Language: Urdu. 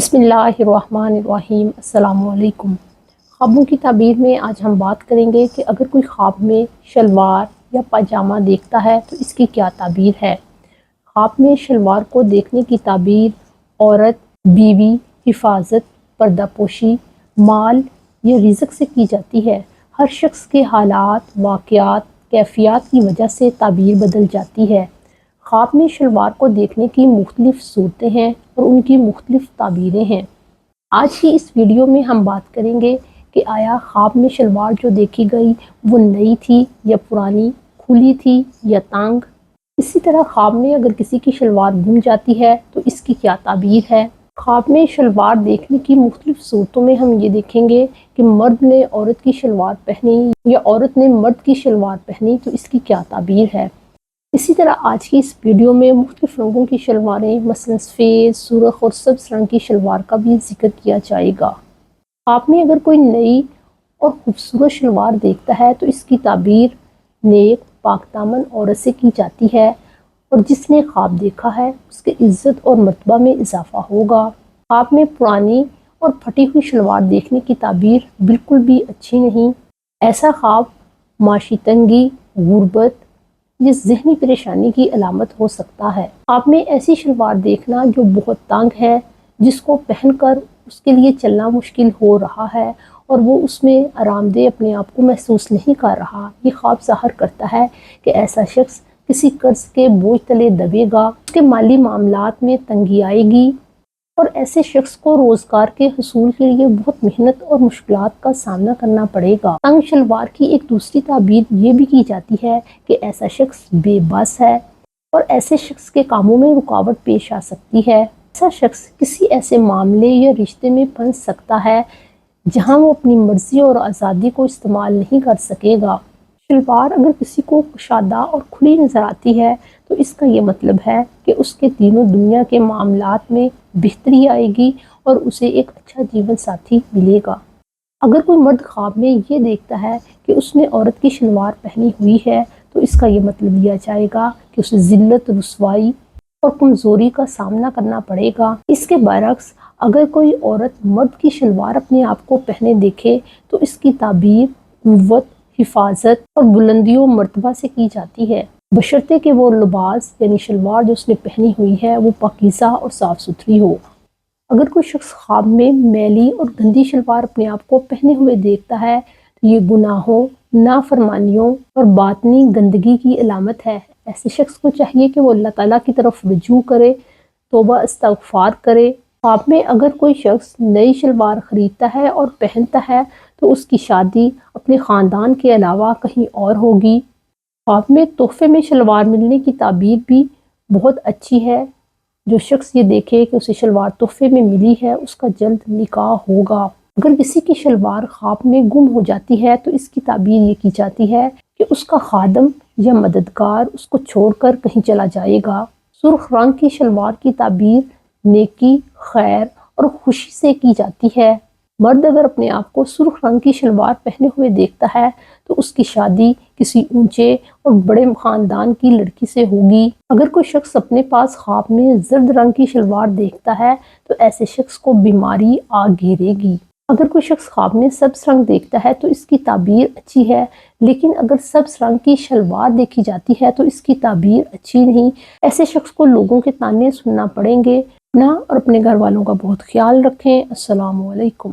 بسم اللہ الرحمن الرحیم۔ السلام علیکم۔ خوابوں کی تعبیر میں آج ہم بات کریں گے کہ اگر کوئی خواب میں شلوار یا پاجامہ دیکھتا ہے تو اس کی کیا تعبیر ہے۔ خواب میں شلوار کو دیکھنے کی تعبیر عورت، بیوی، حفاظت، پردہ پوشی، مال یا رزق سے کی جاتی ہے۔ ہر شخص کے حالات، واقعات، کیفیات کی وجہ سے تعبیر بدل جاتی ہے۔ خواب میں شلوار کو دیکھنے کی مختلف صورتیں ہیں اور ان کی مختلف تعبیریں ہیں۔ آج کی اس ویڈیو میں ہم بات کریں گے کہ آیا خواب میں شلوار جو دیکھی گئی وہ نئی تھی یا پرانی، کھلی تھی یا تنگ۔ اسی طرح خواب میں اگر کسی کی شلوار گم جاتی ہے تو اس کی کیا تعبیر ہے۔ خواب میں شلوار دیکھنے کی مختلف صورتوں میں ہم یہ دیکھیں گے کہ مرد نے عورت کی شلوار پہنی یا عورت نے مرد کی شلوار پہنی تو اس کی کیا تعبیر ہے۔ اسی طرح آج کی اس ویڈیو میں مختلف رنگوں کی شلواریں مثلا سفید، سرخ اور سبز رنگ کی شلوار کا بھی ذکر کیا جائے گا۔ خواب میں اگر کوئی نئی اور خوبصورت شلوار دیکھتا ہے تو اس کی تعبیر نیک، پاک دامن عورت سے کی جاتی ہے اور جس نے خواب دیکھا ہے اس کے عزت اور مرتبہ میں اضافہ ہوگا۔ خواب میں پرانی اور پھٹی ہوئی شلوار دیکھنے کی تعبیر بالکل بھی اچھی نہیں۔ ایسا خواب معاشی تنگی، غربت یا ذہنی پریشانی کی علامت ہو سکتا ہے۔ خواب میں ایسی شلوار دیکھنا جو بہت تنگ ہے، جس کو پہن کر اس کے لیے چلنا مشکل ہو رہا ہے اور وہ اس میں آرام دہ اپنے آپ کو محسوس نہیں کر رہا، یہ خواب ظاہر کرتا ہے کہ ایسا شخص کسی قرض کے بوجھ تلے دبے گا، اس کے مالی معاملات میں تنگی آئے گی اور ایسے شخص کو روزگار کے حصول کے لیے بہت محنت اور مشکلات کا سامنا کرنا پڑے گا۔ تنگ شلوار کی ایک دوسری تعبیر یہ بھی کی جاتی ہے کہ ایسا شخص بے بس ہے اور ایسے شخص کے کاموں میں رکاوٹ پیش آ سکتی ہے۔ ایسا شخص کسی ایسے معاملے یا رشتے میں پھنس سکتا ہے جہاں وہ اپنی مرضی اور آزادی کو استعمال نہیں کر سکے گا۔ شلوار اگر کسی کو کشادہ اور کھلی نظر آتی ہے تو اس کا یہ مطلب ہے کہ اس کے دین و دنیا کے معاملات میں بہتری آئے گی اور اسے ایک اچھا جیون ساتھی ملے گا۔ اگر کوئی مرد خواب میں یہ دیکھتا ہے کہ اس نے عورت کی شلوار پہنی ہوئی ہے تو اس کا یہ مطلب لیا جائے گا کہ اسے ذلت، رسوائی اور کمزوری کا سامنا کرنا پڑے گا۔ اس کے برعکس اگر کوئی عورت مرد کی شلوار اپنے آپ کو پہنے دیکھے تو اس کی تعبیر قوت، حفاظت اور بلندی و مرتبہ سے کی جاتی ہے، بشرطے کہ وہ لباس یعنی شلوار جو اس نے پہنی ہوئی ہے وہ پاکیزہ اور صاف ستھری ہو۔ اگر کوئی شخص خواب میں میلی اور گندی شلوار اپنے آپ کو پہنے ہوئے دیکھتا ہے تو یہ گناہوں، نافرمانیوں اور باطنی گندگی کی علامت ہے۔ ایسے شخص کو چاہیے کہ وہ اللہ تعالیٰ کی طرف رجوع کرے، توبہ استغفار کرے۔ خواب میں اگر کوئی شخص نئی شلوار خریدتا ہے اور پہنتا ہے تو اس کی شادی اپنے خاندان کے علاوہ کہیں اور ہوگی۔ خواب میں تحفے میں شلوار ملنے کی تعبیر بھی بہت اچھی ہے۔ جو شخص یہ دیکھے کہ اسے شلوار تحفے میں ملی ہے اس کا جلد نکاح ہوگا۔ اگر کسی کی شلوار خواب میں گم ہو جاتی ہے تو اس کی تعبیر یہ کی جاتی ہے کہ اس کا خادم یا مددگار اس کو چھوڑ کر کہیں چلا جائے گا۔ سرخ رنگ کی شلوار کی تعبیر نیکی، خیر اور خوشی سے کی جاتی ہے۔ مرد اگر اپنے آپ کو سرخ رنگ کی شلوار پہنے ہوئے دیکھتا ہے تو اس کی شادی کسی اونچے اور بڑے خاندان کی لڑکی سے ہوگی۔ اگر کوئی شخص اپنے پاس خواب میں زرد رنگ کی شلوار دیکھتا ہے تو ایسے شخص کو بیماری آ گھیرے گی۔ اگر کوئی شخص خواب میں سبز رنگ دیکھتا ہے تو اس کی تعبیر اچھی ہے، لیکن اگر سبز رنگ کی شلوار دیکھی جاتی ہے تو اس کی تعبیر اچھی نہیں۔ ایسے شخص کو لوگوں کے طعنے سننا پڑیں گے۔ اپنا اور اپنے گھر والوں کا بہت خیال رکھیں۔ السلام علیکم۔